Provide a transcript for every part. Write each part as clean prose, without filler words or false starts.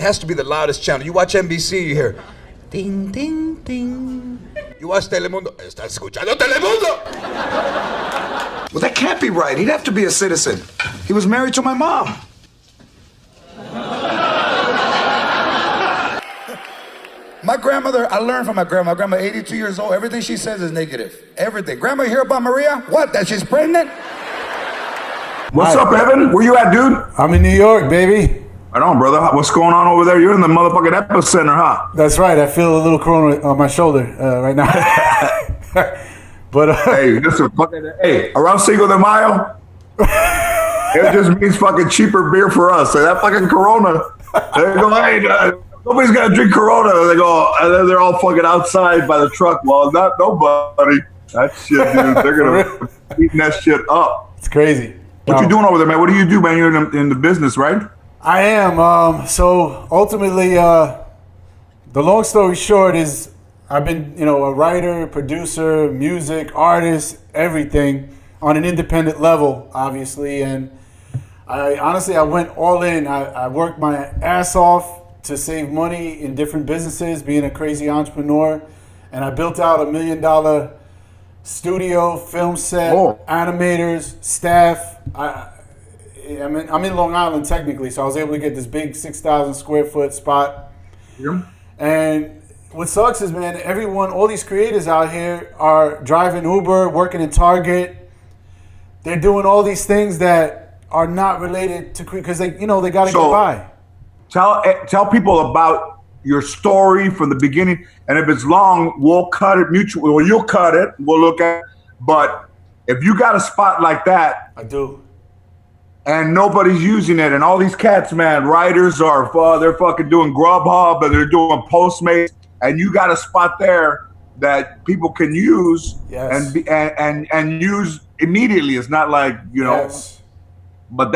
it has to be the loudest channel. You watch NBC, you hear, ding, ding, ding. You watch Telemundo, estás escuchando Telemundo. Well, that can't be right. He'd have to be a citizen. He was married to my mom. My grandmother, I learned from my grandma. My grandma, 82 years old. Everything she says is negative. Everything. Grandma, you hear about Maria? What, that she's pregnant? What's up, Evan? Where you at, dude? I'm in New York, baby. Right on, brother. What's going on over there? You're in the motherfucking epicenter, huh? That's right. I feel a little corona on my shoulder right now. But hey, listen, hey, around Cinco de Mayo, it just means fucking cheaper beer for us. So that fucking Corona, they go, hey, nobody's gonna drink Corona. They go, and then they're all fucking outside by the truck. Well, not nobody. That shit, dude. They're gonna eating that shit up. It's crazy. What you doing over there, man? What do you do, man? You're in the business, right? I am. So ultimately, the long story short is I've been, a writer, producer, music, artist, everything on an independent level, obviously. And I went all in. I worked my ass off to save money in different businesses, being a crazy entrepreneur. And I built out $1 million studio, film set, animators, staff. I'm in Long Island technically, so I was able to get this big 6,000 square foot spot. Yeah. And what sucks is, man, all these creators out here are driving Uber, working in Target. They're doing all these things that are not related to because they got to get by. Tell people about your story from the beginning, and if it's long, we'll cut it mutually. Well, you'll cut it. We'll look at it. But if you got a spot like that, I do. And nobody's using it, and all these cats, man, writers they're fucking doing Grubhub and they're doing Postmates, and you got a spot there that people can use and use immediately. It's not like but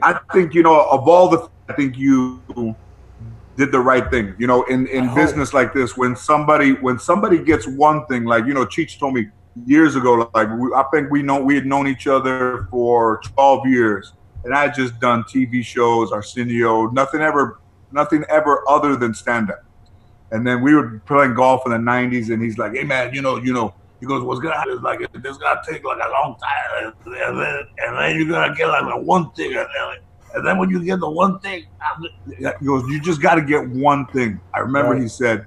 I think of all I think you did the right thing. In business like this, when somebody gets one thing, like Cheech told me years ago, like I think we had known each other for 12 years, and I had just done TV shows, Arsenio, nothing ever other than stand-up. And then we were playing golf in the 90s, and he's like, hey man, he goes, what's gonna happen is like this gonna take like a long time, and then you're gonna get like the one thing, and then when you get the one thing, he goes, you just gotta get one thing. I remember He said,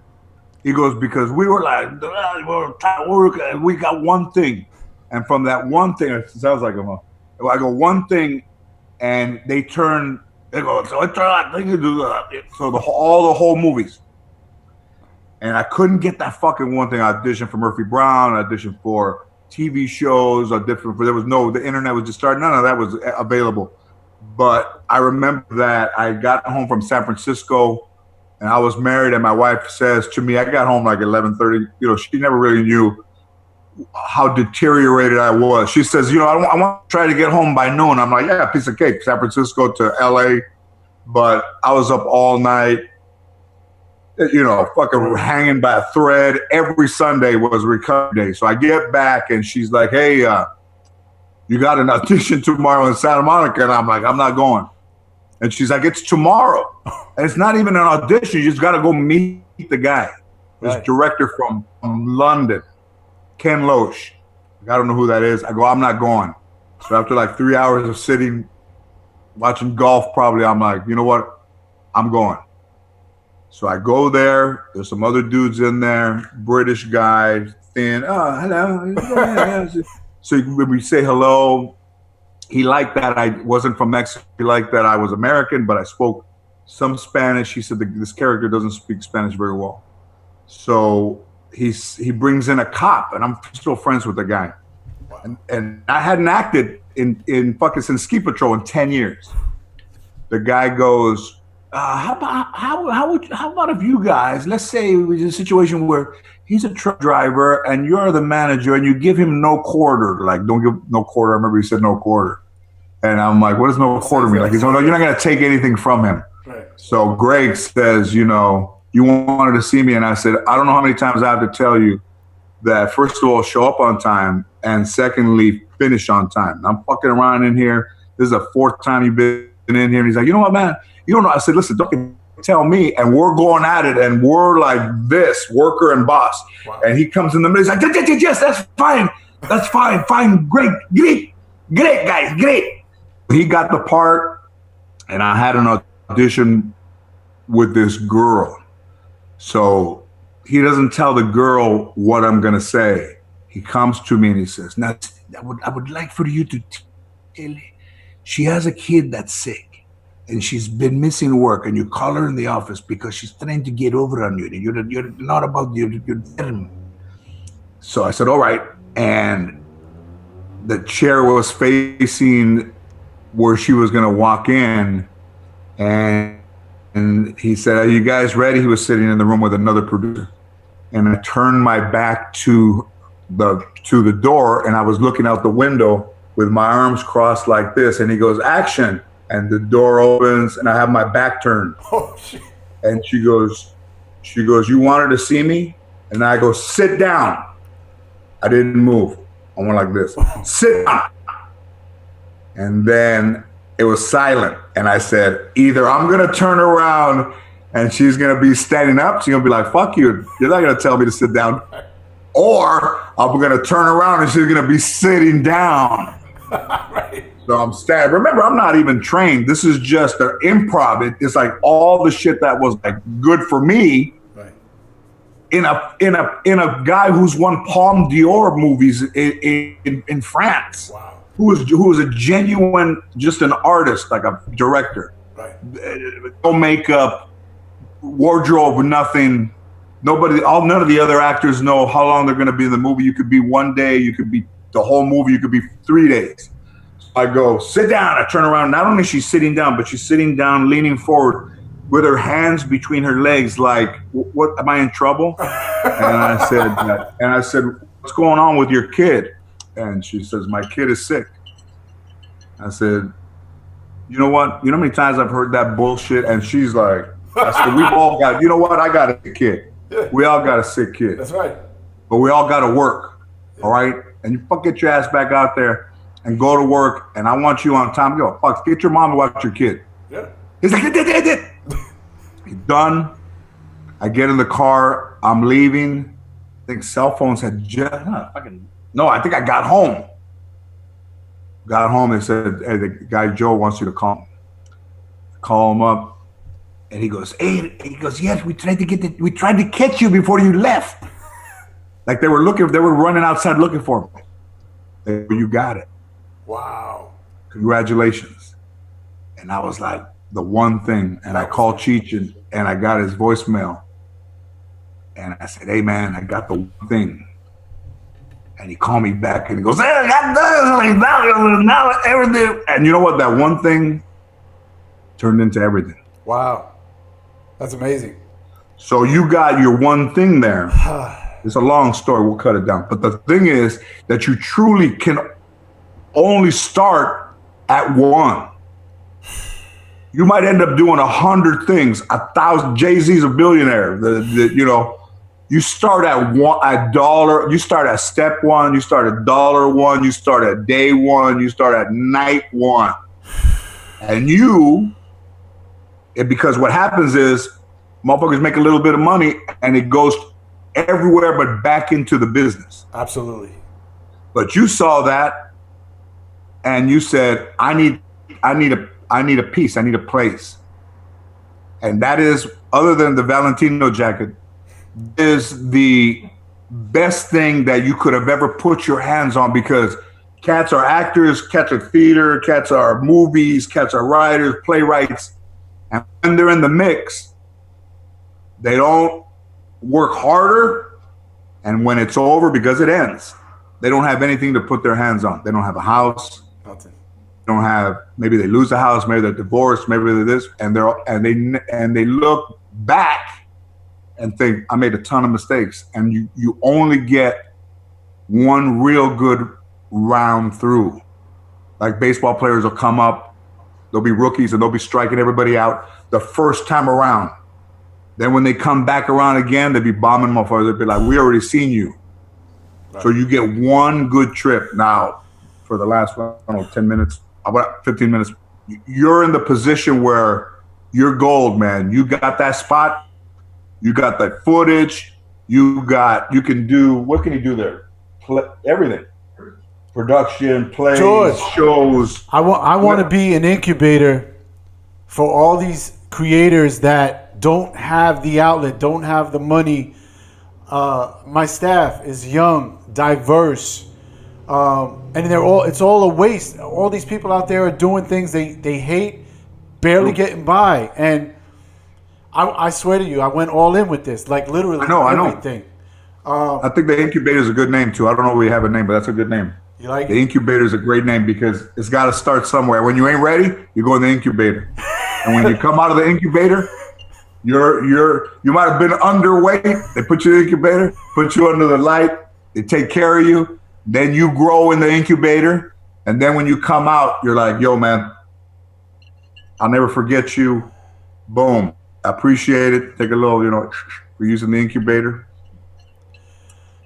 he goes, because we were like, we were trying to work, and we got one thing. And from that one thing, it sounds like I go, one thing, and they go, so I try to do that. So all the whole movies. And I couldn't get that fucking one thing. I auditioned for Murphy Brown, I auditioned for TV shows, the internet was just starting, none of that was available. But I remember that I got home from San Francisco, and I was married, and my wife says to me, I got home like 11:30. She never really knew how deteriorated I was. She says, I want to try to get home by noon. I'm like, yeah, piece of cake, San Francisco to LA. But I was up all night, fucking hanging by a thread. Every Sunday was recovery day. So I get back, and she's like, hey, you got an audition tomorrow in Santa Monica. And I'm like, I'm not going. And she's like, it's tomorrow. And it's not even an audition. You just got to go meet the guy. This director from London, Ken Loach. I don't know who that is. I go, I'm not going. So after like 3 hours of sitting, watching golf probably, I'm like, you know what? I'm going. So I go there. There's some other dudes in there, British guy, thin. Oh, hello. So when we say hello, he liked that I wasn't from Mexico. He liked that I was American, but I spoke some Spanish. He said this character doesn't speak Spanish very well. So he brings in a cop, and I'm still friends with the guy. And I hadn't acted in fucking since Ski Patrol in 10 years. The guy goes, how about if you guys, let's say we're in a situation where he's a truck driver and you're the manager and you give him no quarter, like don't give no quarter. I remember he said no quarter. And I'm like, what does no quarter mean? Like, he's like, no, you're not going to take anything from him. Right. So Greg says, you wanted to see me. And I said, I don't know how many times I have to tell you that, first of all, show up on time. And secondly, finish on time. I'm fucking around in here. This is the fourth time you've been in here. And he's like, you know what, man? You don't know. I said, listen, don't get tell me, and we're going at it, and we're like this, worker and boss. Wow. And he comes in the middle, he's like, yes, that's fine, great, guys, great. He got the part, and I had an audition with this girl. So he doesn't tell the girl what I'm gonna say. He comes to me and he says, now, I would like for you to tell, she has a kid that's sick. And she's been missing work, and you call her in the office because she's trying to get over on you. And you're not about your term. So I said, all right. And the chair was facing where she was going to walk in. And he said, are you guys ready? He was sitting in the room with another producer. And I turned my back to the door, and I was looking out the window with my arms crossed like this. And he goes, action. And the door opens, and I have my back turned. Oh, shit. And she goes, you wanted to see me? And I go, sit down. I didn't move. I went like this, sit down. And then it was silent. And I said, either I'm going to turn around and she's going to be standing up. She's going to be like, fuck you. You're not going to tell me to sit down. Or I'm going to turn around and she's going to be sitting down. Right. So I'm standing. Remember, I'm not even trained. This is just an improv. It's like all the shit that was like good for me. Right. In a guy who's won Palme d'Or movies in France. Wow. Who was a genuine, just an artist, like a director. Right. No makeup, wardrobe, nothing. None of the other actors know how long they're going to be in the movie. You could be one day. You could be the whole movie. You could be 3 days. I go, sit down. I turn around. Not only is she sitting down, but she's sitting down, leaning forward with her hands between her legs, like, what, am I in trouble? And I said, what's going on with your kid? And she says, my kid is sick. I said, you know what? You know how many times I've heard that bullshit? And she's like, I said, we've all got, you know what? I got a sick kid. Yeah. We all got a sick kid. That's right. But we all got to work. All right? And you get your ass back out there and go to work, and I want you on time. Yo, fuck, get your mom to watch your kid. Yeah. He's like, he's done. I get in the car. I'm leaving. I think cell phones had just, no, I think I got home. Got home, they said, hey, the guy Joe wants you to call him. Call him up, and he goes, yes, we tried to catch you before you left. Like they were running outside looking for me. You got it. Wow. Congratulations. And I was like, the one thing. And I called Cheech and I got his voicemail. And I said, hey, man, I got the one thing. And he called me back and he goes, hey, I got this. Now everything. And you know what? That one thing turned into everything. Wow. That's amazing. So you got your one thing there. It's a long story. We'll cut it down. But the thing is that you truly can only start at one. You might end up doing 100 things, 1,000. Jay-Z's a billionaire. You start at $1. You start at step one. You start at $1. You start at day one. You start at night one. And because what happens is motherfuckers make a little bit of money and it goes everywhere but back into the business. Absolutely. But you saw that. And you said, I need a piece. I need a place. And that is, other than the Valentino jacket, is the best thing that you could have ever put your hands on, because cats are actors, cats are theater, cats are movies, cats are writers, playwrights. And when they're in the mix, they don't work harder. And when it's over, because it ends, they don't have anything to put their hands on. They don't have a house. Nothing. Don't have, maybe they lose a house, maybe they're divorced, maybe they're this, and they look back and think, I made a ton of mistakes. And you only get one real good round through. Like baseball players will come up, they'll be rookies and they'll be striking everybody out the first time around. Then when they come back around again, they'll be bombing motherfuckers. They'll be like, we already seen you. Right. So you get one good trip. Now, for the last, 10 minutes, about 15 minutes, you're in the position where you're gold, man. You got that spot. You got that footage. You can do, what can you do there? Everything. Production, plays, George, shows. I want to be an incubator for all these creators that don't have the outlet, don't have the money. My staff is young, diverse, and it's all a waste. All these people out there are doing things they hate, barely getting by. And I swear to you, I went all in with this, like literally everything. I think the incubator is a good name too. I don't know if we have a name, but that's a good name. You like the it? Incubator is a great name because it's got to start somewhere. When you ain't ready, you go in the incubator, and when you come out of the incubator, you might have been underweight. They put you in the incubator, put you under the light. They take care of you. Then you grow in the incubator, and then when you come out, you're like, "Yo, man, I'll never forget you." Boom, I appreciate it. Take a little, we're using the incubator.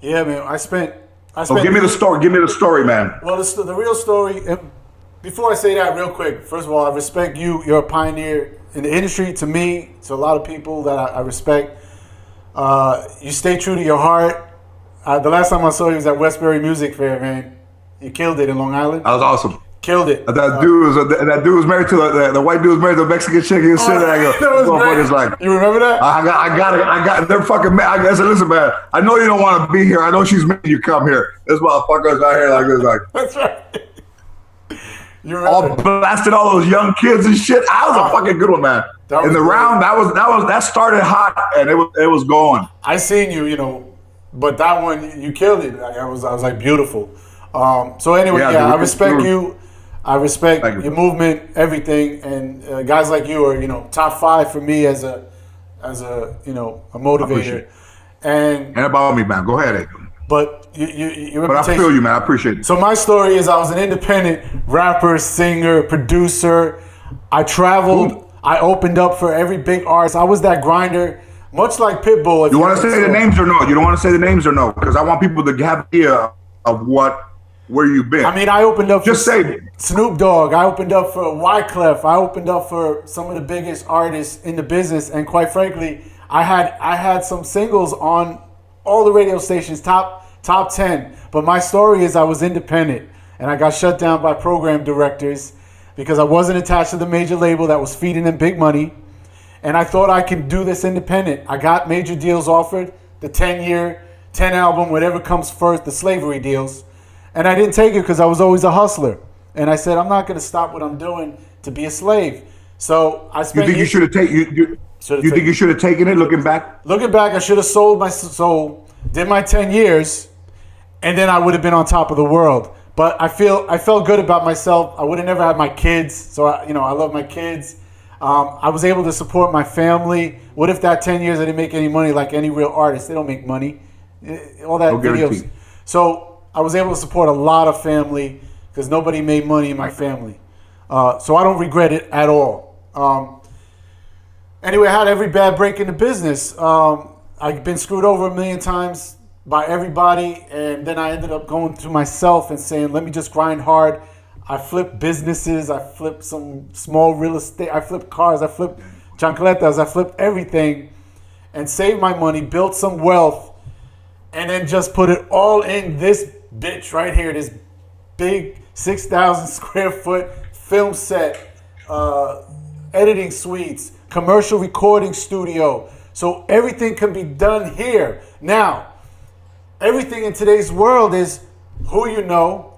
Yeah, man. I spent. So give me the story. Give me the story, man. Well, the real story. Before I say that, real quick. First of all, I respect you. You're a pioneer in the industry. To me, to a lot of people that I respect. You stay true to your heart. The last time I saw you was at Westbury Music Fair, man. You killed it in Long Island. That was awesome. Killed it. That dude was married to the white dude was married to a Mexican chick. He was sitting there. I go, like, you remember that? I got it. They're fucking mad. I said, listen, man. I know you don't want to be here. I know she's making you come here. This motherfucker's out here like this, like. That's right. You remember? All blasted all those young kids and shit. That was a fucking good one, man. In the round, that started hot and it was going. I seen you, but that one you killed it. I was like beautiful. So anyway, I respect you. I respect your movement, everything, and guys like you are, top 5 for me as a motivator. And about me, man. Go ahead, Adrian. But your But I feel you, man. I appreciate it. So my story is, I was an independent rapper, singer, producer. I traveled. Ooh. I opened up for every big artist. I was that grinder, much like Pitbull. You want to say the names or no? You don't want to say the names or no? Because I want people to have an idea of where you've been. I mean, I opened up Just for say Snoop Dogg. I opened up for Wyclef. I opened up for some of the biggest artists in the business. And quite frankly, I had some singles on all the radio stations, top 10. But my story is, I was independent, and I got shut down by program directors because I wasn't attached to the major label that was feeding them big money. And I thought I could do this independent. I got major deals offered, the 10-year, 10 album, whatever comes first, the slavery deals. And I didn't take it because I was always a hustler. And I said, I'm not going to stop what I'm doing to be a slave. So I spent. You think you should have taken you think you should have taken it? Looking back, I should have sold my soul, did my 10 years, and then I would have been on top of the world. But I felt good about myself. I would have never had my kids. So I love my kids. I was able to support my family. What if that 10 years I didn't make any money like any real artist? They don't make money. All that videos. So I was able to support a lot of family because nobody made money in my family. So I don't regret it at all. Anyway, I had every bad break in the business. I've been screwed over a million times by everybody, and then I ended up going to myself and saying, let me just grind hard. I flipped businesses. I flipped some small real estate. I flipped cars. I flipped chancletas. I flipped everything and saved my money, built some wealth, and then just put it all in this bitch right here, this big 6,000 square foot film set, editing suites, commercial recording studio. So everything can be done here. Now, everything in today's world is who you know,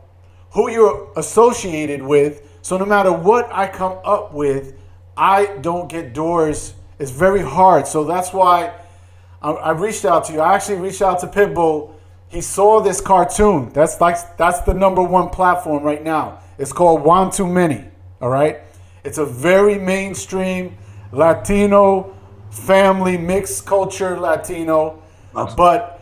who you're associated with. So no matter what I come up with, I don't get doors. It's very hard. So that's why I reached out to you. I actually reached out to Pitbull. He saw this cartoon. That's the #1 platform right now. It's called One Too Many. All right. It's a very mainstream Latino family, mixed culture Latino, but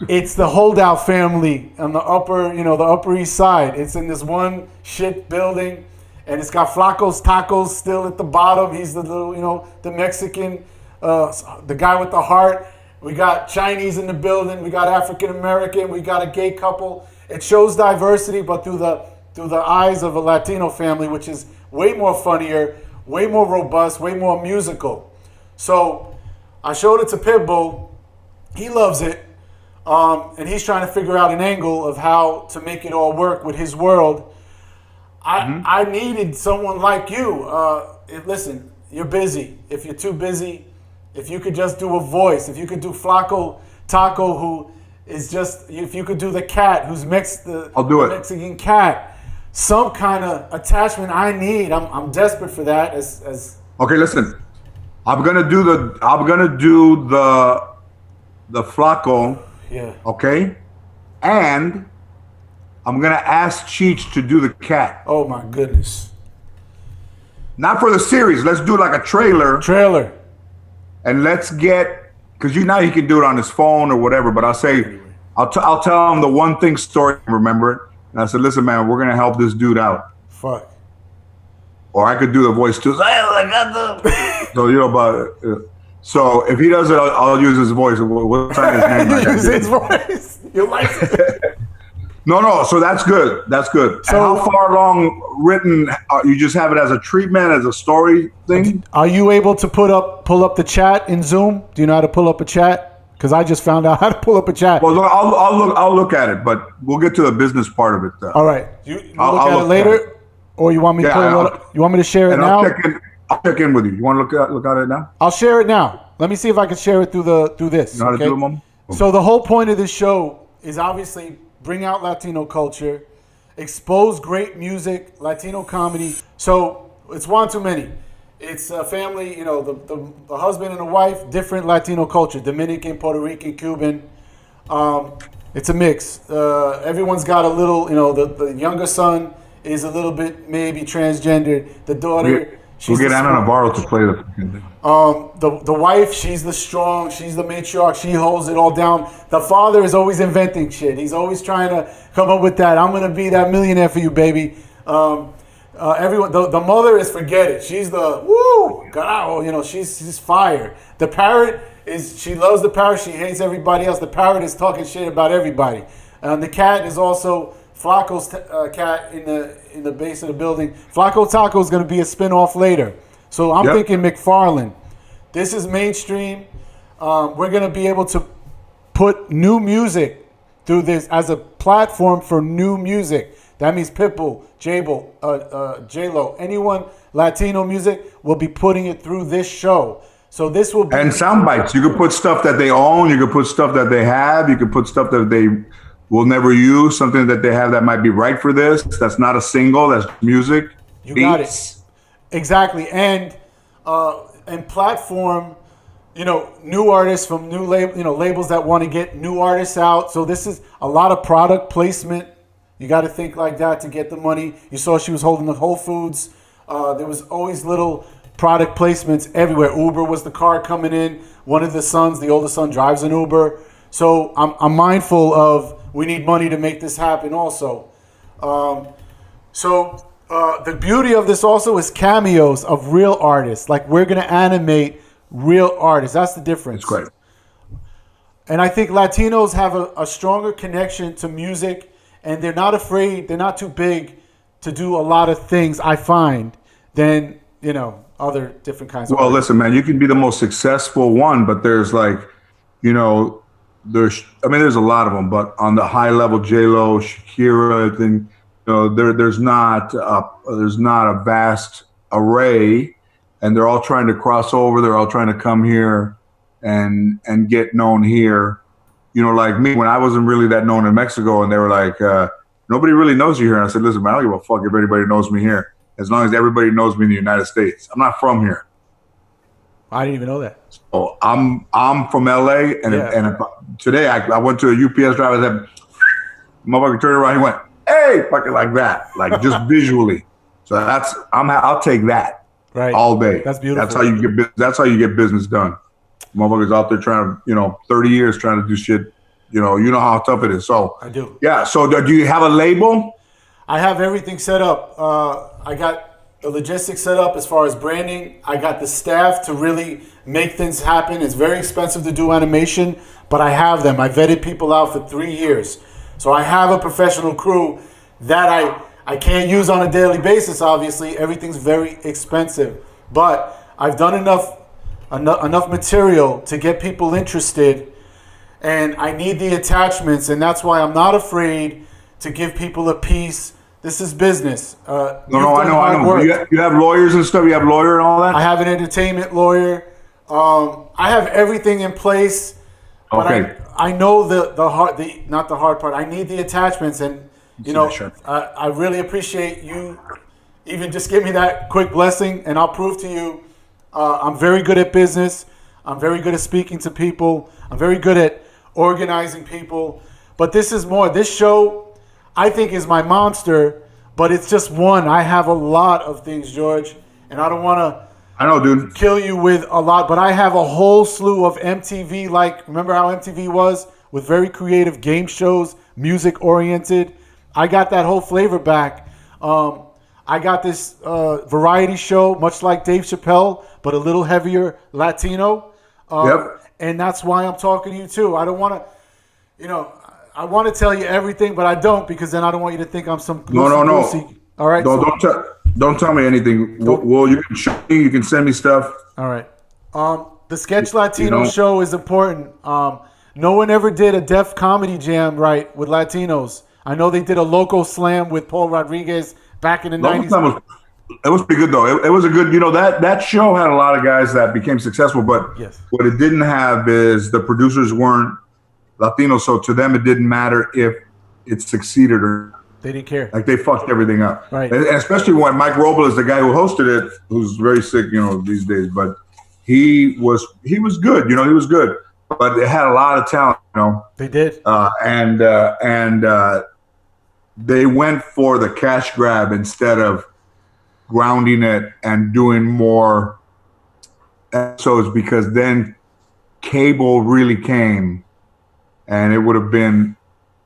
it's the holdout family on the Upper East Side. It's in this one shit building, and it's got Flaco's Tacos still at the bottom. He's the little, the Mexican, the guy with the heart. We got Chinese in the building. We got African American. We got a gay couple. It shows diversity, but through the eyes of a Latino family, which is way more funnier. way more robust, way more musical. So I showed it to Pitbull. He loves it. And he's trying to figure out an angle of how to make it all work with his world. I needed someone like you. Listen, you're busy. If you're too busy, if you could just do a voice, if you could do Flaco Taco, who is just, if you could do the cat, who's I'll do it. Mexican cat, some kind of attachment I need. I'm desperate for that. Okay, listen. I'm gonna do the Flaco. Yeah. Okay, and I'm gonna ask Cheech to do the cat. Oh my goodness. Not for the series. Let's do like a trailer. And let's get, because now he can do it on his phone or whatever. But I'll tell him the one thing story. Remember it. And I said, listen, man, we're gonna help this dude out. Fuck. Or I could do the voice too. So so if he does it, I'll use his voice. What's his name? Use his voice. You like it? No. So that's good. That's good. So and how far along written? You just have it as a treatment, as a story thing. Are you able to pull up the chat in Zoom? Do you know how to pull up a chat? Because I just found out how to pull up a chat. Well, I'll look at it, but we'll get to the business part of it. All right. You look at it later, or you want me to pull it up? You want me to share it now? I'll check in with you. You want to look at it now? I'll share it now. Let me see if I can share it through this. You know how to do it, Mom? So the whole point of this show is obviously bring out Latino culture, expose great music, Latino comedy. So it's one too many. It's a family, the husband and the wife, different Latino culture, Dominican, Puerto Rican, Cuban. It's a mix. Everyone's got a little, the younger son is a little bit maybe transgendered. The daughter... We'll get Anna Navarro to play the thing. The wife, she's the strong, she's the matriarch, she holds it all down. The father is always inventing shit. He's always trying to come up with that. I'm gonna be that millionaire for you, baby. Everyone, the mother is forget it. She's the carajo, she's fire. The parrot she loves the parrot. She hates everybody else. The parrot is talking shit about everybody. The cat is also Flaco's cat in the base of the building. Flaco Taco is going to be a spinoff later. So I'm thinking McFarlane. This is mainstream. We're going to be able to put new music through this as a platform for new music. That means Pitbull, J-Lo, anyone Latino music will be putting it through this show. So this will be... And sound bites. You could put stuff that they own. You could put stuff that they have. You could put stuff that they will never use, something that they have that might be right for this. That's not a single. That's music. You got it. Exactly. And platform, new artists from new labels that want to get new artists out. So this is a lot of product placement. You got to think like that to get the money. You saw she was holding the Whole Foods. There was always little product placements everywhere. Uber was the car coming in. One of the sons, the older son, drives an Uber. So I'm mindful of we need money to make this happen also. The beauty of this also is cameos of real artists. Like we're going to animate real artists. That's the difference. That's great. And I think Latinos have a stronger connection to music, and they're not afraid, they're not too big to do a lot of things, I find, than, other different kinds of artists. Listen, man, you can be the most successful one, but there's there's a lot of them, but on the high level, J-Lo, Shakira, then there's not a vast array, and they're all trying to cross over. They're all trying to come here and get known here. Like me, when I wasn't really that known in Mexico, and they were like, nobody really knows you here. And I said, listen, man, I don't give a fuck if anybody knows me here, as long as everybody knows me in the United States. I'm not from here. I didn't even know that. So I'm from LA, and today I went to a UPS driver that motherfucker turned around, he went, hey, fucking like that, like just visually. So I'll take that all day. That's beautiful. That's how you get business done. Motherfuckers out there trying to, 30 years trying to do shit. You know how tough it is. So I do. Yeah. So do you have a label? I have everything set up. I got the logistics set up as far as branding. I got the staff to really make things happen. It's very expensive to do animation, but I have them. I vetted people out for 3 years. So I have a professional crew that I can't use on a daily basis, obviously. Everything's very expensive. But I've done enough material to get people interested, and I need the attachments, and that's why I'm not afraid to give people a piece. This is business. I know. You have lawyers and stuff. You have a lawyer and all that. I have an entertainment lawyer. I have everything in place. But Okay. I know not the hard part. I need the attachments, and Sure. I really appreciate you. Even just give me that quick blessing, and I'll prove to you I'm very good at business. I'm very good at speaking to people. I'm very good at organizing people. But this is more. This show, I think, is my monster, but it's just one. I have a lot of things, George, and I don't want to I know, dude. kill you with a lot, but I have a whole slew of MTV, remember how MTV was? With very creative game shows, music-oriented. I got that whole flavor back. I got this variety show, much like Dave Chappelle, but a little heavier Latino. Yep. And that's why I'm talking to you, too. I don't want to, I want to tell you everything, but I don't, because then I don't want you to think I'm some No. goosey. All right? Don't tell me anything. Well, you can show me. You can send me stuff. All right. The Sketch Latino show is important. No one ever did a Def Comedy Jam right with Latinos. I know they did a Loco Slam with Paul Rodriguez back in the 90s. It was pretty good, though. It was a good, that show had a lot of guys that became successful, but Yes. what it didn't have is the producers weren't Latino, so to them it didn't matter if it succeeded or They didn't care. like they fucked everything up. Right. And especially when Mike Robles, the guy who hosted it, who's very sick, these days, but he was good, he was good, but it had a lot of talent, They did. and they went for the cash grab instead of grounding it and doing more episodes, because then cable really came, and it would have been,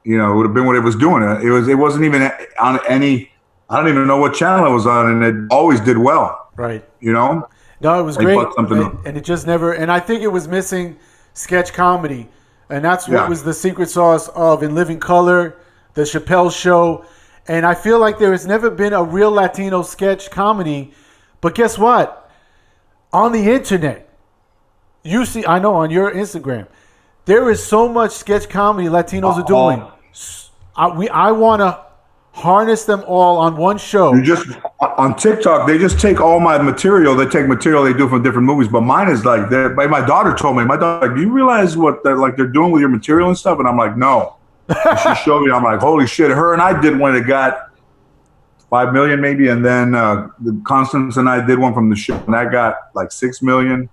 what it was doing. It wasn't even on any. I don't even know what channel it was on, and it always did well. Right. No, it was They great. put something up. And it just never, and I think it was missing sketch comedy. And that's what Yeah. was the secret sauce of In Living Color, the Chappelle Show. And I feel like there has never been a real Latino sketch comedy. But guess what? On the internet, you see, I know on your Instagram, there is so much sketch comedy Latinos are doing. I want to harness them all on one show. you just on TikTok. They just take all my material. They take material they do from different movies, but mine is like that. My daughter told me. My daughter, like, do you realize what they're doing with your material and stuff? And I'm like, no. And she showed me. I'm like, holy shit. Her and I did one that got 5 million maybe, and then Constance and I did one from the show, and that got like 6 million.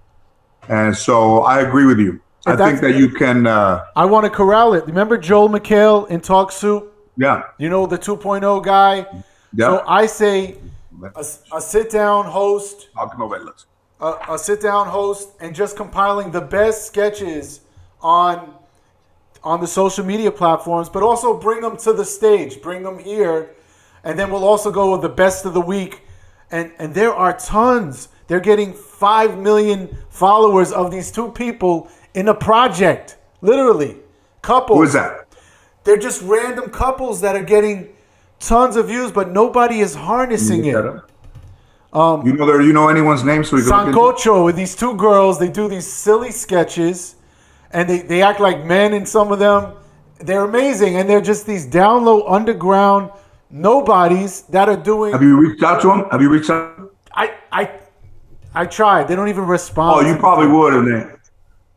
And so I agree with you. I think that you can. I want to corral it. Remember Joel McHale in Talk Soup? Yeah. The 2.0 guy? Yeah. So I say a sit-down host, a sit-down host, and just compiling the best sketches on the social media platforms, but also bring them to the stage, bring them here, and then we'll also go with the best of the week. And there are tons. They're getting 5 million followers of these two people in a project, literally. Couples. Who is that? They're just random couples that are getting tons of views, but nobody is harnessing it. You know anyone's name, so we can look into- Sancocho with these two girls, they do these silly sketches, and they act like men in some of them. They're amazing, and they're just these down low underground nobodies that are doing. Have you reached out to them? Have you reached out? I tried. They don't even respond. Oh, you probably would.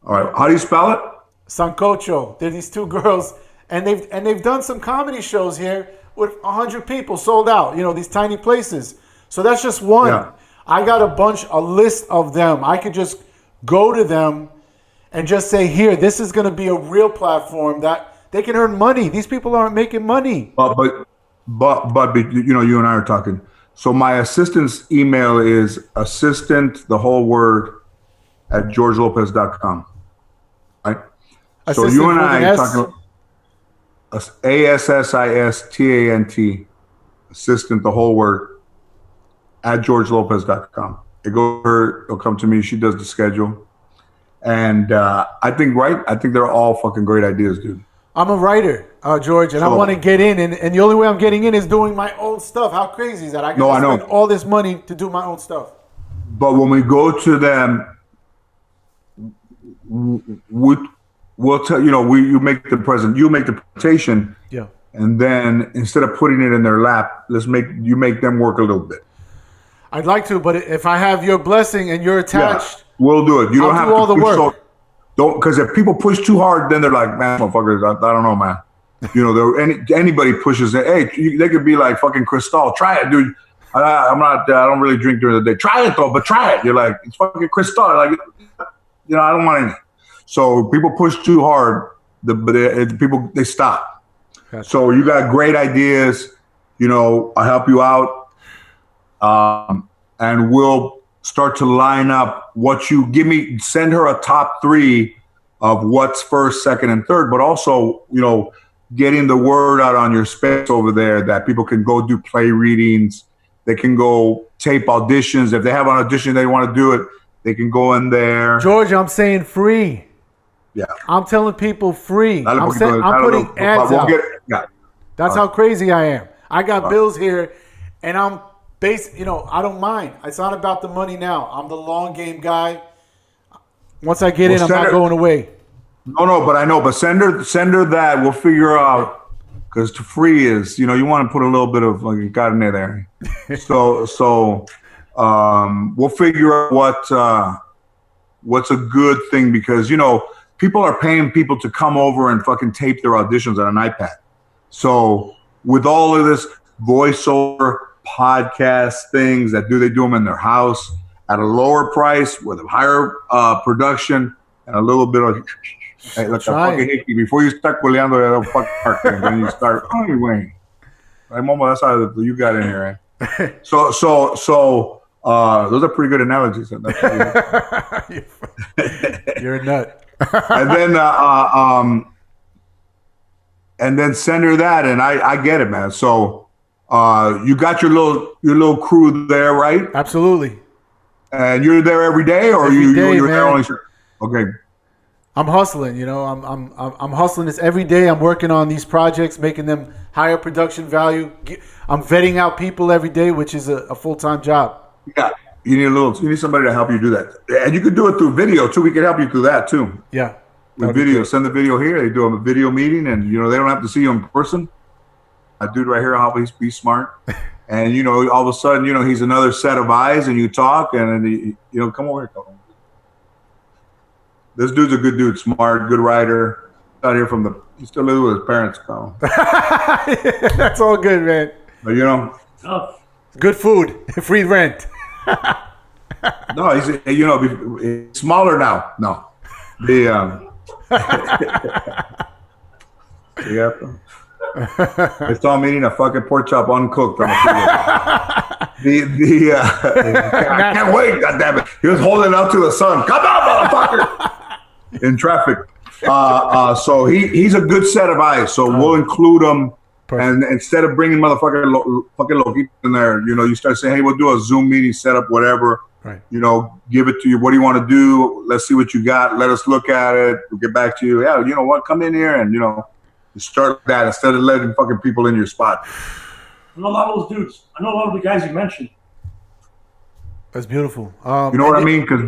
All right. How do you spell it? Sancocho. They're these two girls, and they've done some comedy shows here with 100 people sold out. These tiny places. So that's just one. Yeah. I got a list of them. I could just go to them and just say, here, this is going to be a real platform that they can earn money. These people aren't making money. But you and I are talking. So my assistant's email is assistant, the whole word, at georgelopez.com. Right? So Assistant you and with I an are S? talking ASSISTANT, assistant, the whole word, at georgelopez.com. It goes to her, it'll come to me. She does the schedule. And I think they're all fucking great ideas, dude. I'm a writer, George, and I want to get in, and the only way I'm getting in is doing my own stuff. How crazy is that? I can spend all this money to do my own stuff. But when we go to them, we'll tell you make the presentation, Yeah. and then instead of putting it in their lap, you make them work a little bit. I'd like to, but if I have your blessing and you're attached, we'll do it. You don't I'll have do to all the push work. Don't, because if people push too hard, then they're like, man, motherfuckers, I don't know, man. Anybody pushes it. Hey, they could be like fucking Cristal. Try it, dude. I don't really drink during the day. Try it though, but try it. You're like, it's fucking Cristal. Like, I don't want any. So people push too hard, people they stop. Gotcha. So you got great ideas. I'll help you out, and we'll start to line up what you give me. Send her a top 3 of what's first, second, and third, but also getting the word out on your space over there that people can go do play readings. They can go tape auditions. If they have an audition, they want to do it, they can go in there. George, I'm saying free. Yeah. I'm telling people free. I'm putting ads out. That's how crazy I am. I got bills here, and I'm I don't mind. It's not about the money now. I'm the long game guy. Once I get in, I'm not going away. No, but I know. But send her that. We'll figure out, because to free is, you want to put a little bit of like got in there. So we'll figure out what's a good thing, because people are paying people to come over and fucking tape their auditions on an iPad. So with all of this voiceover podcast things they do them in their house at a lower price with a higher production and a little bit of like a fucking hickey before you start culeando the fucking park, and then you start anyway. Right, Momo, that's how you got in here, right? So those are pretty good analogies. You're a nut. And then send her that, and I get it, man. So you got your little crew there, right? Absolutely. And you're there every day, or you're there only? Okay. I'm hustling, I'm hustling this every day. I'm working on these projects, making them higher production value. I'm vetting out people every day, which is a full-time job. Yeah. You need somebody to help you do that. And you could do it through video too. We could help you through that too. Yeah. With video. Send the video here. They do a video meeting, and they don't have to see you in person. A dude right here, I'll always be smart. And all of a sudden, he's another set of eyes, and you talk, and then come over here. This dude's a good dude, smart, good writer. Out here he still lives with his parents, Colin. That's all good, man. But good food, free rent. No, he's smaller now. No, I saw him eating a fucking pork chop uncooked on the freeway. I can't wait, goddammit. He was holding it up to the sun. Come on, motherfucker! In traffic. So he's a good set of eyes. So we'll include him. Perfect. And instead of bringing fucking Loki in there, you start saying, hey, we'll do a Zoom meeting, set up whatever. Right. Give it to you. What do you want to do? Let's see what you got. Let us look at it. We'll get back to you. Yeah, you know what? Come in here and, you start that instead of letting fucking people in your spot. I know a lot of those dudes. I know a lot of the guys you mentioned. That's beautiful. You know what I mean? Because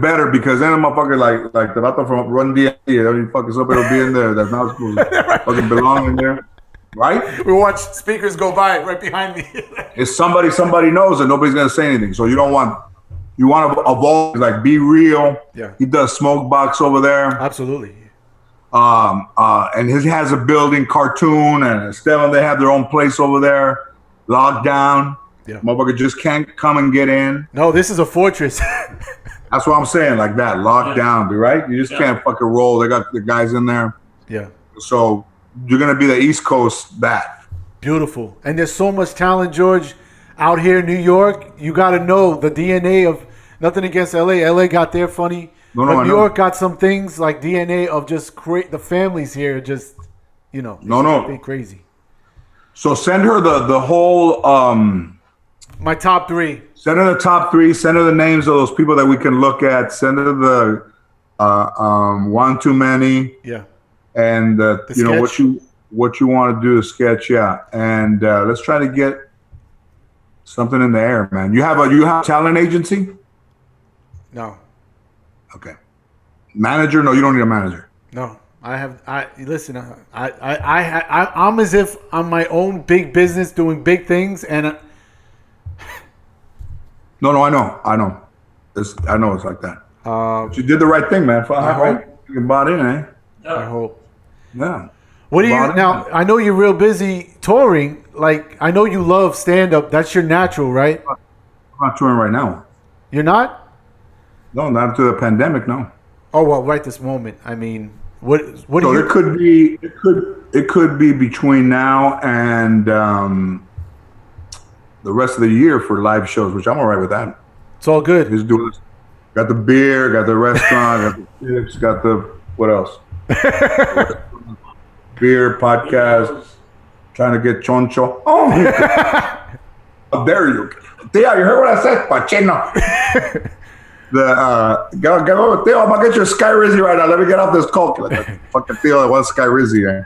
then a motherfucker like the vato from Run DMC, every fucking somebody will be in there that's not supposed to fucking belong in there. Right? We watch speakers go by right behind me. If somebody knows and nobody's gonna say anything. So you want to evolve, like be real. Yeah. He does Smoke Box over there. Absolutely. And he has a building, Cartoon and Esteban, they have their own place over there, locked down. Yeah. Motherfucker just can't come and get in. No, this is a fortress. That's what I'm saying, like that, locked down, dude, right? You just can't fucking roll. They got the guys in there. Yeah. So you're gonna be the East Coast that. Beautiful. And there's so much talent, George, out here in New York. You got to know the DNA of, nothing against LA. LA got their funny. But New York got some things like DNA of just create the families here. Just, they crazy. So send her the whole. My top 3. Send her the top 3. Send her the names of those people that we can look at. Send her the one too many. Yeah. And what you want to do to sketch, yeah. And let's try to get something in the air, man. You have a talent agency? No. Okay. Manager? No, you don't need a manager. No. Listen. I'm as if I'm my own big business doing big things, and No, I know. I know it's like that. But you did the right thing, man. Right? You bought in, eh? I hope. Yeah. What do you now? I know you're real busy touring. Like, I know you love stand up. That's your natural, right? I'm not touring right now. You're not? No, not after the pandemic. No. Oh well, right this moment. I mean, what So do you? it could be between now and the rest of the year for live shows, which I'm all right with that. It's all good. Just do it. Got the beer, got the restaurant, got the chips, got the what else? Beer, podcast, trying to get choncho. Oh, how dare you? Theo, you heard what I said? Pachino. Get over, Theo, I'm gonna get your Sky Rizzy right now. Let me get off this coke. Like, fucking Theo, I want Sky Rizzy, man.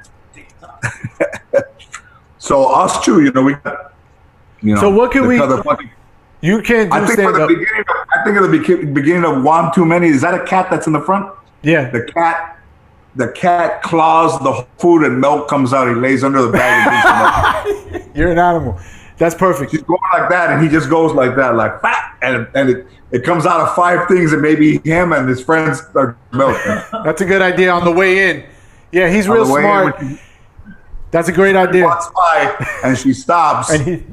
So us too, we got, So what can we? You can't do stand up. I think at the beginning of One Too Many, is that a cat that's in the front? Yeah. The cat claws the food and milk comes out. He lays under the bag and drinks. You're an animal. That's perfect. She's going like that, and he just goes like that, like fat, and it comes out of 5 things, and maybe him and his friends are milk. That's a good idea on the way in. Yeah, he's real smart. That's a great idea. Walks by, and she stops, and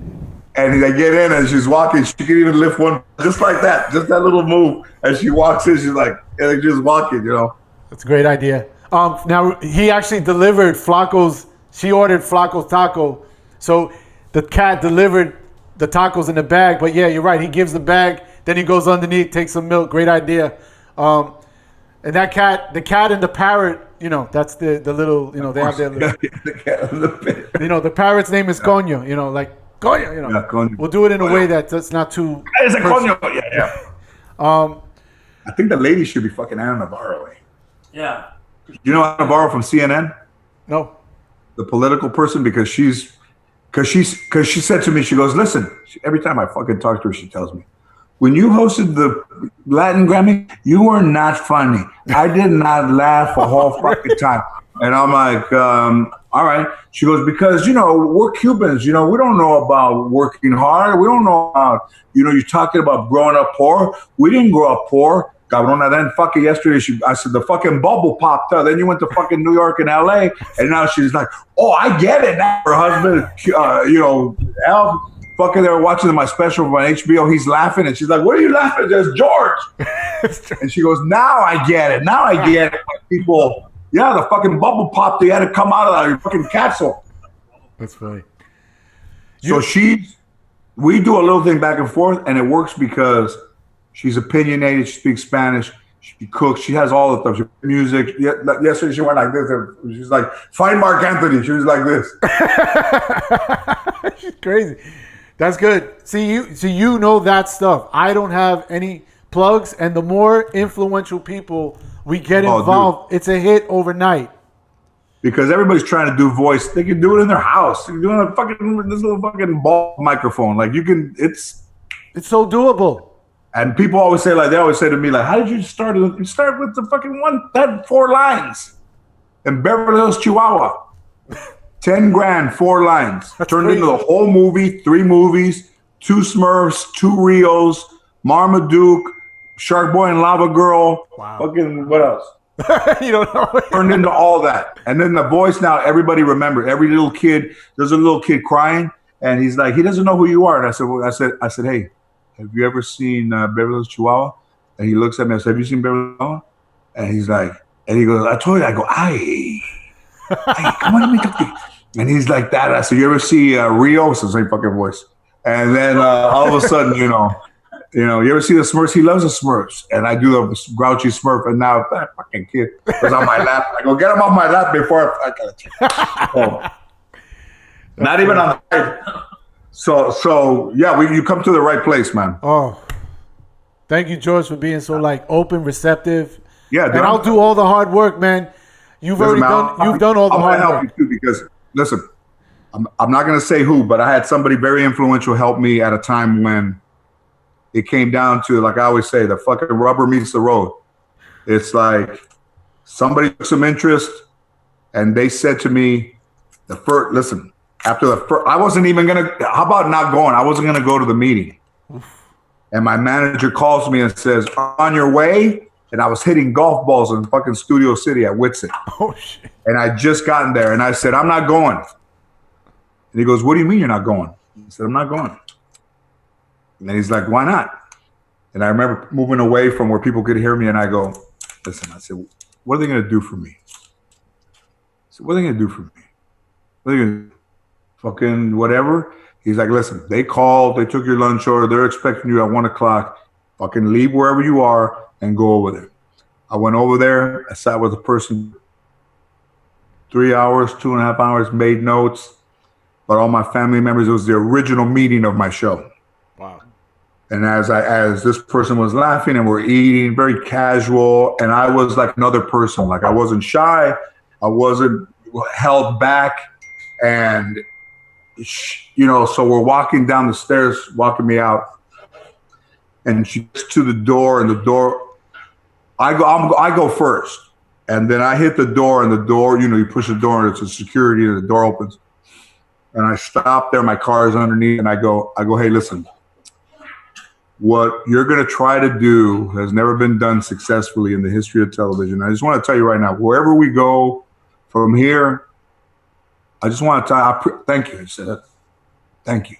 they get in, and she's walking. She can even lift one just like that, just that little move. As she walks in, she's like, and just walking, That's a great idea. Now he actually delivered Flacco's. She ordered Flacco's taco, so the cat delivered the tacos in the bag. But yeah, you're right. He gives the bag, then he goes underneath, takes some milk. Great idea. And that cat, the cat and the parrot, that's the little, they have their little, the parrot's name is Coño, like Coño, Yeah, Coño. We'll do it in a way that's not too. It's a Coño. Yeah. I think the lady should be fucking Ana Navarro. Yeah. You know Ana Navarro from CNN? No. The political person, because she said to me, she goes, listen, every time I fucking talk to her, she tells me, when you hosted the Latin Grammy, you were not funny. I did not laugh a whole fucking time. And I'm like, all right. She goes, because, we're Cubans, we don't know about working hard. We don't know about, you're talking about growing up poor. We didn't grow up poor. Cabrona, then fucking yesterday, I said, the fucking bubble popped up. Then you went to fucking New York and LA. And now she's like, oh, I get it now. Her husband, Al, fucking, they were watching my special on HBO. He's laughing. And she's like, what are you laughing at? There's George. And she goes, now I get it. Now I get it. People, the fucking bubble popped. They had to come out of the fucking capsule. That's funny. So we do a little thing back and forth, and it works because she's opinionated. She speaks Spanish. She cooks. She has all the stuff. She music. Yesterday she went like this. She's like, find Mark Anthony. She was like this. She's crazy. That's good. See, you know that stuff. I don't have any plugs, and the more influential people we get involved, it's a hit overnight. Because everybody's trying to do voice. They can do it in their house. They're doing this little fucking ball microphone. Like it's so doable. And people always say, they always say to me, how did you start? You start with the fucking one that had 4 lines in Beverly Hills, Chihuahua. 10 grand, 4 lines. That's turned crazy. into the whole movie, 3 movies, 2 Smurfs, 2 Rios, Marmaduke, Shark Boy and Lava Girl. Wow. Fucking what else? You don't know. Turned into all that. And then the voice now, everybody remember. Every little kid, there's a little kid crying, and he's like, he doesn't know who you are. And I said, hey, have you ever seen Beverly Hills, Chihuahua? And he looks at me. I said, have you seen Beverly Hills, Chihuahua? And he's like, and he goes, I told you. I go, ay, come on, let me talk to you. And he's like that. I said, you ever see Rio? It's the same fucking voice. And then all of a sudden, you ever see the Smurfs? He loves the Smurfs. And I do the grouchy Smurf. And now that fucking kid was on my lap. I go, get him off my lap before I not even on the side. So yeah, you come to the right place, man. Oh, thank you, George, for being so open, receptive. Yeah, and I'll do all the hard work, man. You've done all the hard work. I'm gonna help you too, because listen, I'm not gonna say who, but I had somebody very influential help me at a time when it came down to, like I always say, the fucking rubber meets the road. It's like somebody took some interest, and they said to me, listen, after the first, I wasn't even going to, how about not going? I wasn't going to go to the meeting. And my manager calls me and says, on your way? And I was hitting golf balls in fucking Studio City at Whitson. Oh, shit. And I just gotten there, and I said, I'm not going. And he goes, what do you mean you're not going? I said, I'm not going. And then he's like, why not? And I remember moving away from where people could hear me, and I go, listen, I said, what are they going to do for me? I said, what are they going to do for me? What are they going to do? Fucking whatever. He's like, listen, they called, they took your lunch order, they're expecting you at 1 o'clock. Fucking leave wherever you are and go over there. I went over there, I sat with the person 3 hours, 2.5 hours, made notes. But all my family members, it was the original meeting of my show. Wow. And as this person was laughing and we're eating, very casual, and I was like another person. Like I wasn't shy, I wasn't held back, and so we're walking down the stairs, walking me out, and she gets to the door, and the door, I go first, and then I hit the door, and the door, you push the door, and it's a security, and the door opens. And I stop there, my car is underneath, and I go, hey, listen, what you're going to try to do has never been done successfully in the history of television. I just want to tell you right now, wherever we go from here, I just want to tell you, thank you. I said, thank you.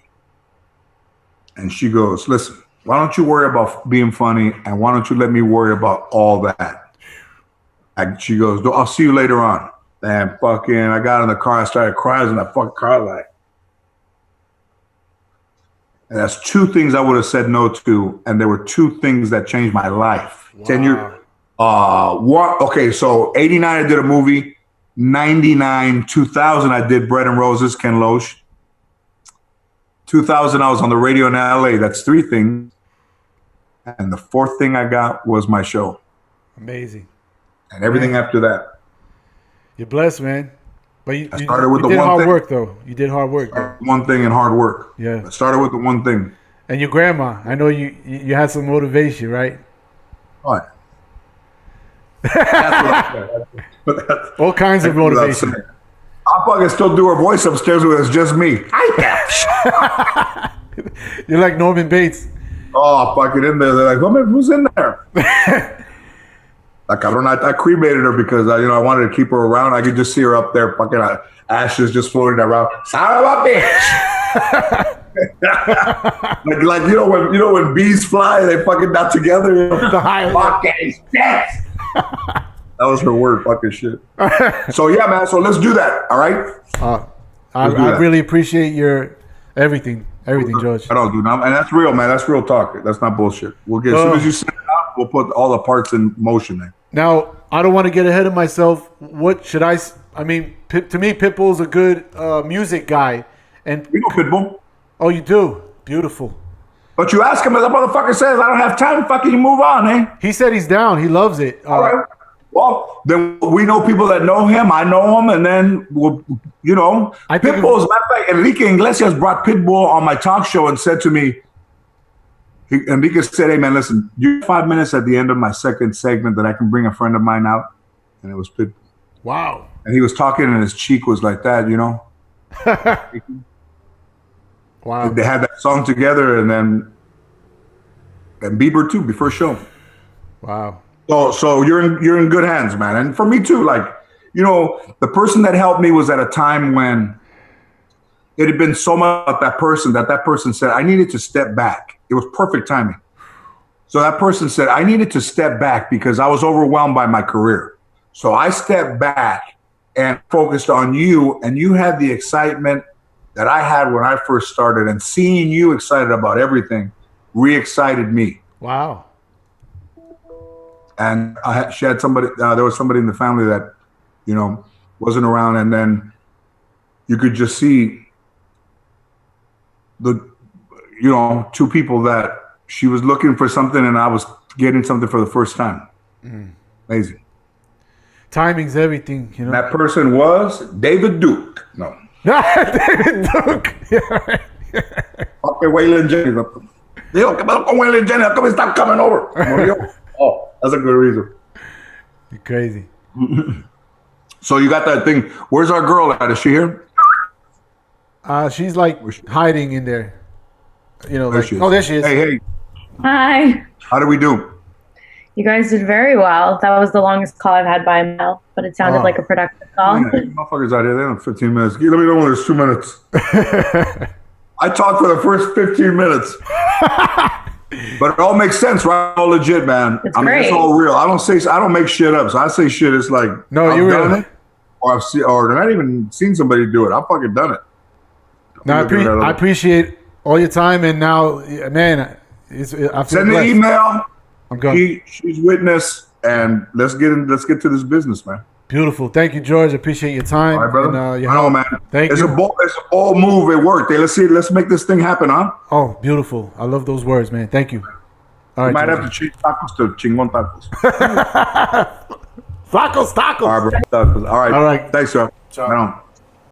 And she goes, listen, why don't you worry about being funny, and why don't you let me worry about all that? And she goes, I'll see you later on. And fucking, I got in the car, I started crying in that fucking car light. And that's two things I would have said no to, and there were two things that changed my life. Wow. 10 years. Okay, so 89, I did a movie. 99, 2000, I did Bread and Roses, Ken Loach. 2000, I was on the radio in LA. That's three things. And the fourth thing I got was my show. Amazing. And everything after that. You're blessed, man. But you did hard work, though. You did hard work. One thing and hard work. Yeah. I started with the one thing. And your grandma, I know you had some motivation, right? What? All kinds of motivation. I fucking still do her voice upstairs when it's just me. You're like Norman Bates. Oh, fucking in there. They're like, who's in there? Like, I cremated her because I wanted to keep her around. I could just see her up there, fucking ashes just floating around. Son of a bitch! like when bees fly, they fucking not together. Fucking shit. That was her word, fucking shit. So yeah, man. So let's do that. All right. I really appreciate your everything, George. I don't do nothing, and that's real, man. That's real talk. That's not bullshit. We'll get as soon as you send it out, we'll put all the parts in motion, man. Now, I don't want to get ahead of myself. What should I mean, to me, Pitbull's a good music guy. And we know Pitbull. Oh, you do? Beautiful. But you ask him, and the motherfucker says, I don't have time. Fucking you move on, eh? He said he's down. He loves it. All right. Well, then we know people that know him. I know him, and then Pitbull's matter of fact, Enrique Iglesias brought Pitbull on my talk show and said to me, Enrique said, "Hey man, listen, you have 5 minutes at the end of my second segment that I can bring a friend of mine out," and it was Pitbull. Wow. And he was talking, and his cheek was like that, Wow. They had that song together, and Bieber too before show. Wow. So you're in good hands, man. And for me too, like, the person that helped me was at a time when it had been so much about that person said, I needed to step back. It was perfect timing. So that person said, I needed to step back because I was overwhelmed by my career. So I stepped back and focused on you, and you had the excitement that I had when I first started, and seeing you excited about everything re-excited me. Wow. And she had somebody, there was somebody in the family that, wasn't around. And then you could just see the, two people that she was looking for something and I was getting something for the first time. Amazing. Timing's everything, That person was David Duke. No. David Duke. Yeah, right. Okay, Waylon Jennings. Dijo, ¿qué pasó con Willie and Jenny? How come he's not coming over? Oh, that's a good reason. You're crazy. So you got that thing. Where's our girl at? Is she here? She's like hiding in there. You know, like, there she is. Hey. Hi. How do we do? You guys did very well. That was the longest call I've had by a mile, but it sounded like a productive call. Motherfuckers out here, they have 15 minutes. Let me know when there's 2 minutes. I talked for the first 15 minutes. But it all makes sense, right? All legit, man. It's great. It's all real. I don't make shit up. So I say shit, it's like, no, you're done it, or I've not even seen somebody do it. I've fucking done it. No, I appreciate all your time, and now, man, I feel send the email. I'm going. She's witness, and let's get to this business, man. Beautiful. Thank you, George. I appreciate your time. All right, brother. And, I know, man. Thank you. It's a bold move. It worked. Hey, let's make this thing happen, huh? Oh, beautiful. I love those words, man. Thank you. All right, might have to change tacos to chingon tacos. Tacos. All right, bro. Tacos. All right. All right. Thanks, y'all. Ciao. Right on.